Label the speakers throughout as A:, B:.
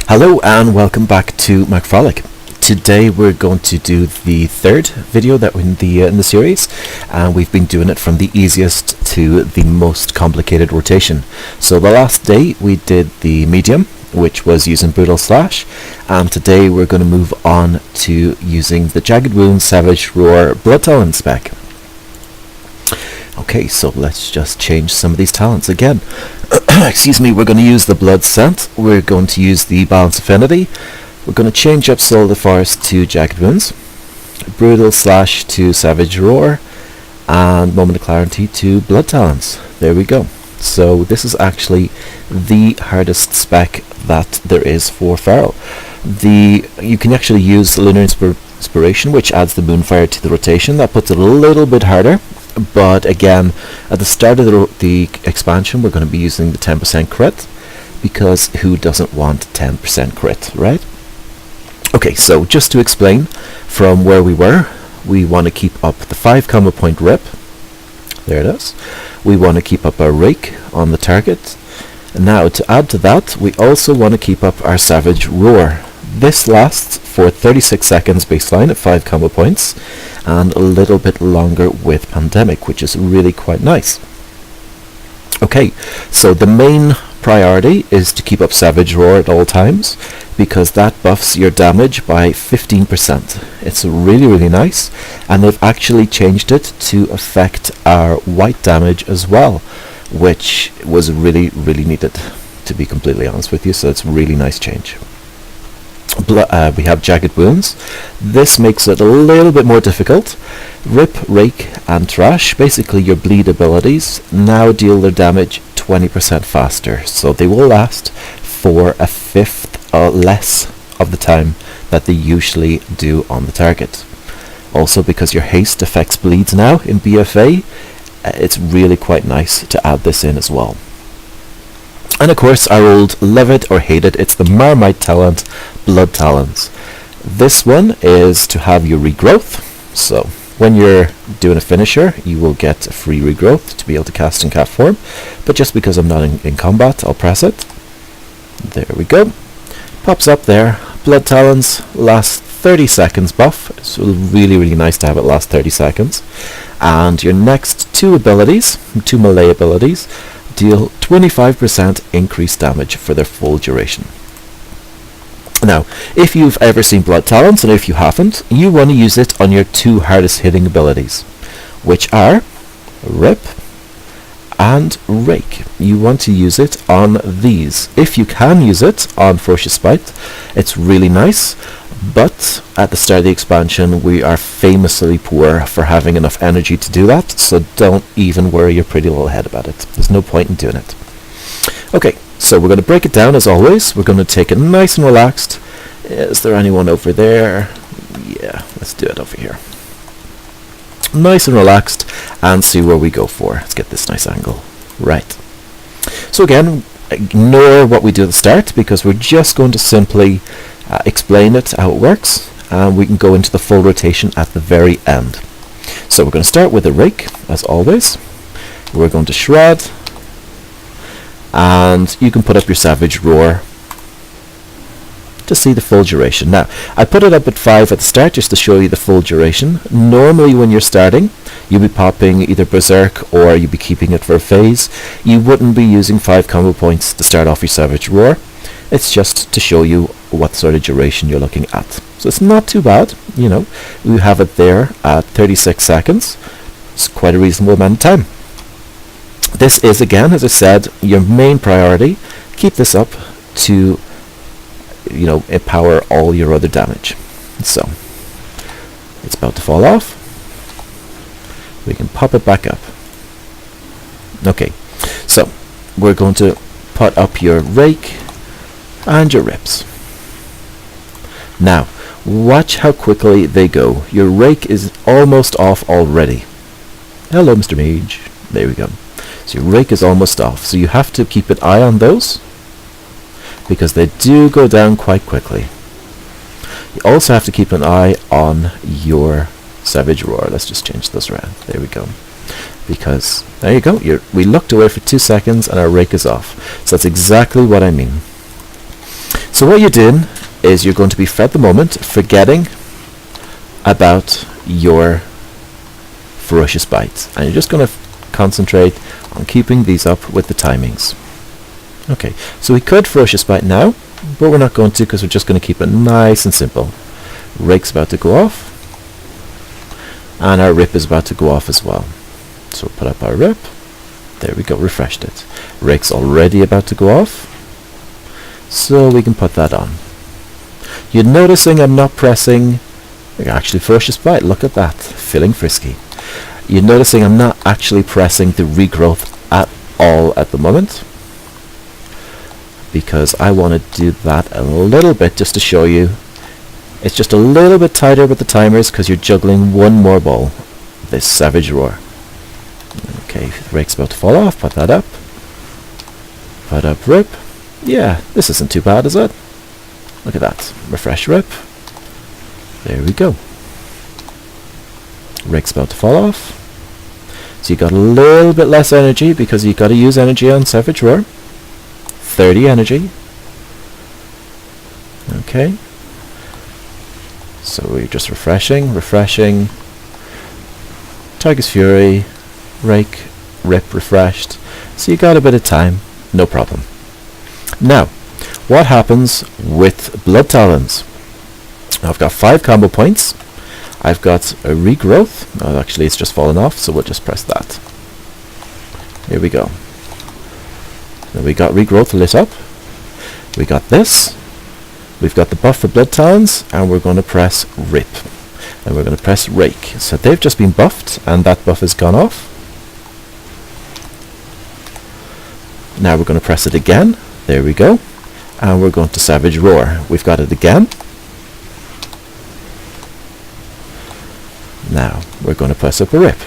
A: Hello and welcome back to MacFrolic. Today we're going to do the third video that in the series, and we've been doing it from the easiest to the most complicated rotation. So the last day we did the medium, which was using Brutal Slash, and today we're going to move on to using the Jagged Wound, Savage Roar, Blood Talent spec. Okay, so let's just change some of these talents again. Excuse me, we're going to use the Blood Scent, we're going to use the Balance Affinity, we're going to change up Soul of the Forest to Jagged Wounds, Brutal Slash to Savage Roar, and Moment of Clarity to Blood Talents. There we go. So this is actually the hardest spec that there is for Feral. You can actually use Lunar Inspiration, which adds the Moonfire to the rotation. That puts it a little bit harder. But again, at the start of the expansion, we're going to be using the 10% crit, because who doesn't want 10% crit, right? Okay, so just to explain, from where we were, we want to keep up the 5 combo point rip. There it is. We want to keep up our rake on the target. And now, to add to that, we also want to keep up our Savage Roar. This lasts for 36 seconds baseline at 5 combo points, and a little bit longer with Pandemic, which is really quite nice. Okay, so the main priority is to keep up Savage Roar at all times, because that buffs your damage by 15%. It's really nice, and they've actually changed it to affect our white damage as well, which was really needed, to be completely honest with you, so it's a really nice change. We have Jagged Wounds. This makes it a little bit more difficult. Rip, Rake and Trash, basically your bleed abilities, now deal their damage 20% faster, so they will last for a fifth less of the time that they usually do on the target. Also, because your haste affects bleeds now in BFA, it's really quite nice to add this in as well. And of course, our old love it or hate it, it's the Marmite talent, Blood Talents. This one is to have your regrowth. So when you're doing a finisher, you will get a free regrowth to be able to cast in cat form. But just because I'm not in combat, I'll press it. There we go. Pops up there. Blood Talents lasts 30 seconds buff. It's really nice to have it last 30 seconds. And your next two abilities, two melee abilities, deal 25% increased damage for their full duration. Now, if you've ever seen Blood Talents, and if you haven't, you want to use it on your two hardest hitting abilities, which are Rip and Rake. You want to use it on these. If you can use it on Ferocious Spite, it's really nice, but at the start of the expansion we are famously poor for having enough energy to do that, so don't even worry your pretty little head about it. There's no point in doing it. Okay, so we're going to break it down as always. We're going to take it nice and relaxed. Is there anyone over there? Yeah, let's do it over here. Nice and relaxed, and see where we go for. Let's get this nice angle. Right. So again, ignore what we do at the start, because we're just going to simply explain it, how it works, and we can go into the full rotation at the very end. So we're going to start with a Rake, as always. We're going to Shred, and you can put up your Savage Roar to see the full duration. Now, I put it up at 5 at the start just to show you the full duration. Normally when you're starting, you'll be popping either Berserk or you'll be keeping it for a phase. You wouldn't be using 5 combo points to start off your Savage Roar. It's just to show you what sort of duration you're looking at. So it's not too bad, you know. We have it there at 36 seconds. It's quite a reasonable amount of time. This is, again, as I said, your main priority. Keep this up to, you know, empower all your other damage. So it's about to fall off. We can pop it back up. Okay, so we're going to put up your Rake and your Rips. Now, watch how quickly they go. Your Rake is almost off already. Hello, Mr. Mage. There we go. So your Rake is almost off. So you have to keep an eye on those, because they do go down quite quickly. You also have to keep an eye on your Savage Roar. Let's just change those around. There we go. Because, there you go. We looked away for 2 seconds and our Rake is off. So that's exactly what I mean. So what you're doing is you're going to be at the moment forgetting about your ferocious bites, and you're just going to concentrate on keeping these up with the timings. Okay, so we could ferocious bite now, but we're not going to, because we're just going to keep it nice and simple. Rake's about to go off, and our rip is about to go off as well. So we'll put up our rip. There we go, refreshed it. Rake's already about to go off, so we can put that on. You're noticing I'm not pressing, actually ferocious bite, look at that, feeling frisky. You're noticing I'm not actually pressing the regrowth at all at the moment, because I want to do that a little bit just to show you. It's just a little bit tighter with the timers because you're juggling one more ball, this Savage Roar. Okay, Rake's about to fall off, put that up. Put up rip. Yeah, this isn't too bad, is it? Look at that, refresh rip. There we go. Rake's about to fall off. So you got a little bit less energy because you got to use energy on Savage Roar. 30 energy. Okay. So we're just refreshing. Tiger's Fury, Rake, rip, refreshed. So you got a bit of time, no problem. Now, what happens with Blood Talons? I've got 5 combo points. I've got a regrowth. Oh, actually it's just fallen off, so we'll just press that. Here we go. Then we got regrowth lit up. We got this. We've got the buff for Blood Talons, and we're going to press rip. And we're going to press rake. So they've just been buffed, and that buff has gone off. Now we're going to press it again. There we go. And we're going to Savage Roar. We've got it again. Now we're going to press up a rip.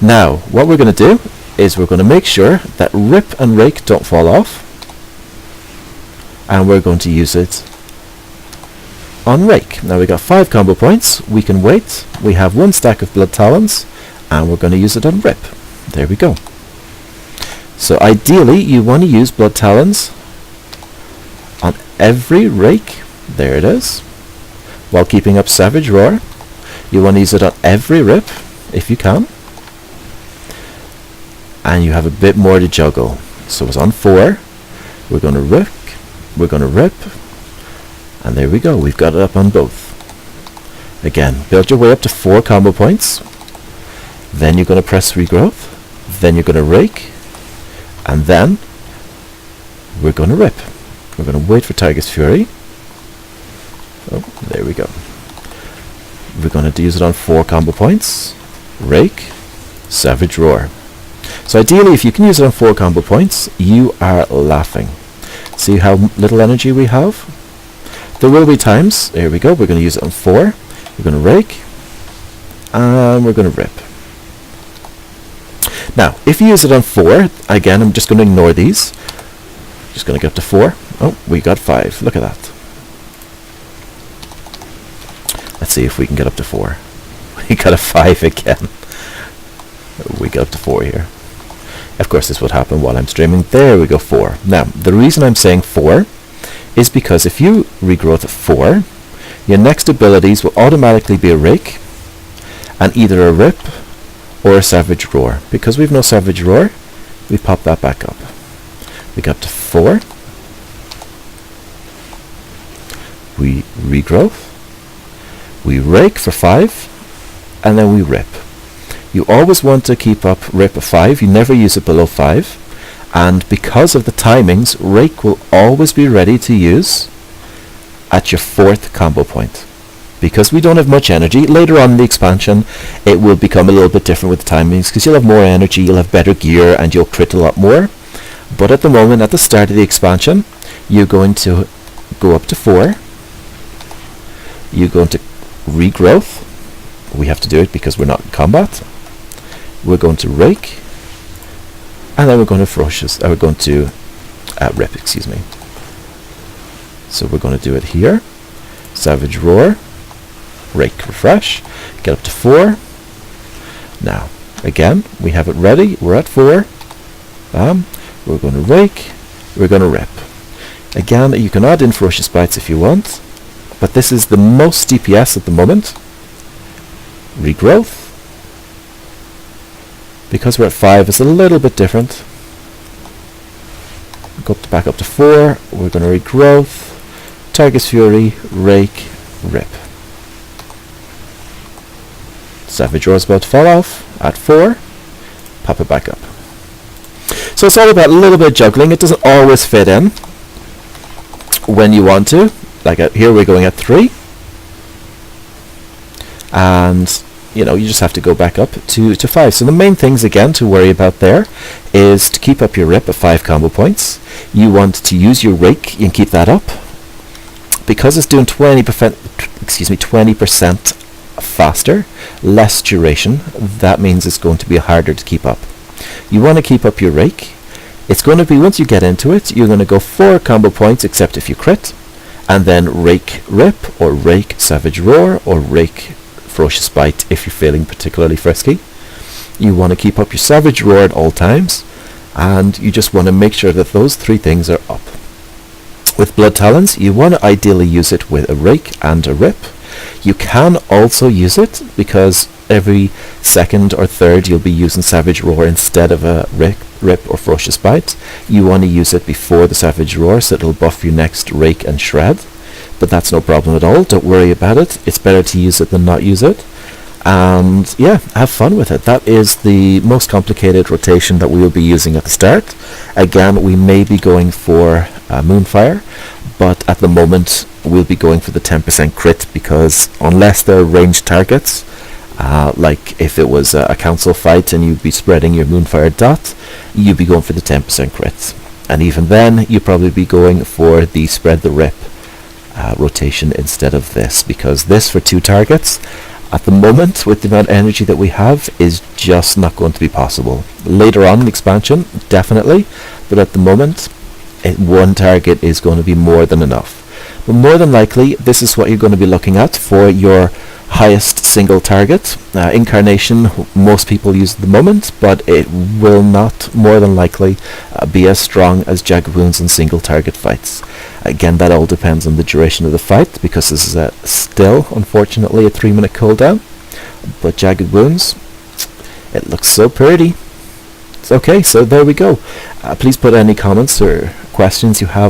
A: Now what we're going to do is we're going to make sure that rip and rake don't fall off, and we're going to use it on rake. Now we got 5 combo points. We can wait. We have 1 stack of Blood Talons, and we're going to use it on rip. There we go. So ideally you want to use Blood Talons on every rake. There it is. While keeping up Savage Roar. You want to use it on every rip if you can, and you have a bit more to juggle. So it's on 4. We're going to rip, we're going to rip, and there we go. We've got it up on both. Again, build your way up to 4 combo points. Then you're going to press regrowth. Then you're going to rake, and then we're going to rip. We're going to wait for Tiger's Fury. Oh, there we go. We're going to use it on 4 combo points. Rake, Savage Roar. So ideally, if you can use it on 4 combo points, you are laughing. See how little energy we have? There will be times, there we go, we're going to use it on 4. We're going to rake, and we're going to rip. Now, if you use it on 4, again, I'm just going to ignore these. Just going to get up to 4. Oh, we got 5. Look at that. Let's see if we can get up to 4. We got a 5 again. We got up to 4 here. Of course, this would happen while I'm streaming. There we go, 4. Now, the reason I'm saying 4 is because if you regrowth at 4, your next abilities will automatically be a rake, and either a rip or a Savage Roar. Because we've no Savage Roar, we pop that back up. We got up to 4. We regrowth. We rake for 5, and then we rip. You always want to keep up rip at 5. You never use it below 5. And because of the timings, rake will always be ready to use at your 4th combo point. Because we don't have much energy, later on in the expansion, it will become a little bit different with the timings, because you'll have more energy, you'll have better gear, and you'll crit a lot more. But at the moment, at the start of the expansion, you're going to go up to 4. You're going to regrowth. We have to do it because we're not in combat. We're going to rake, and then we're going to ferocious. We're going to rip. Excuse me. So we're going to do it here. Savage Roar, rake, refresh, get up to 4. Now, again, we have it ready. We're at 4. We're going to rake. We're going to rip. Again, you can add in Ferocious Bites if you want, but this is the most DPS at the moment. Regrowth. Because we're at 5, it's a little bit different. Go back up to 4, we're going to regrowth, Tiger's Fury, Rake, Rip. Savage Roar's about to fall off at 4, pop it back up. So it's all about a little bit of juggling. It doesn't always fit in when you want to. Like here we're going at 3. And you know, you just have to go back up to 5. So the main things again to worry about there is to keep up your Rip at 5 combo points. You want to use your Rake and keep that up. Because it's doing 20% faster, less duration, that means it's going to be harder to keep up. You want to keep up your Rake. It's going to be, once you get into it, you're going to go 4 combo points except if you crit, and then Rake Rip, or Rake Savage Roar, or Rake Ferocious Bite if you're feeling particularly frisky. You want to keep up your Savage Roar at all times, and you just want to make sure that those 3 things are up. With Blood Talons, you want to ideally use it with a Rake and a Rip. You can also use it because every second or third you'll be using Savage Roar instead of a Rip or Ferocious Bite. You want to use it before the Savage Roar so it'll buff your next Rake and Shred. But that's no problem at all, don't worry about it. It's better to use it than not use it. And yeah, have fun with it. That is the most complicated rotation that we will be using at the start. Again, we may be going for Moonfire, but at the moment we'll be going for the 10% crit, because unless they're ranged targets, like if it was a council fight and you'd be spreading your Moonfire dot, you'd be going for the 10% crit. And even then, you'd probably be going for the Spread the Rip rotation instead of this, because this for 2 targets at the moment with the amount of energy that we have is just not going to be possible. Later on in expansion, definitely, but at the moment 1 target is going to be more than enough. But more than likely this is what you're going to be looking at for your highest single target. Incarnation most people use at the moment, but it will not more than likely be as strong as Jagged Wounds in single target fights. Again, that all depends on the duration of the fight, because this is still unfortunately a 3-minute cooldown. But Jagged Wounds, it looks so pretty. It's okay, so there we go. Please put any comments or questions you have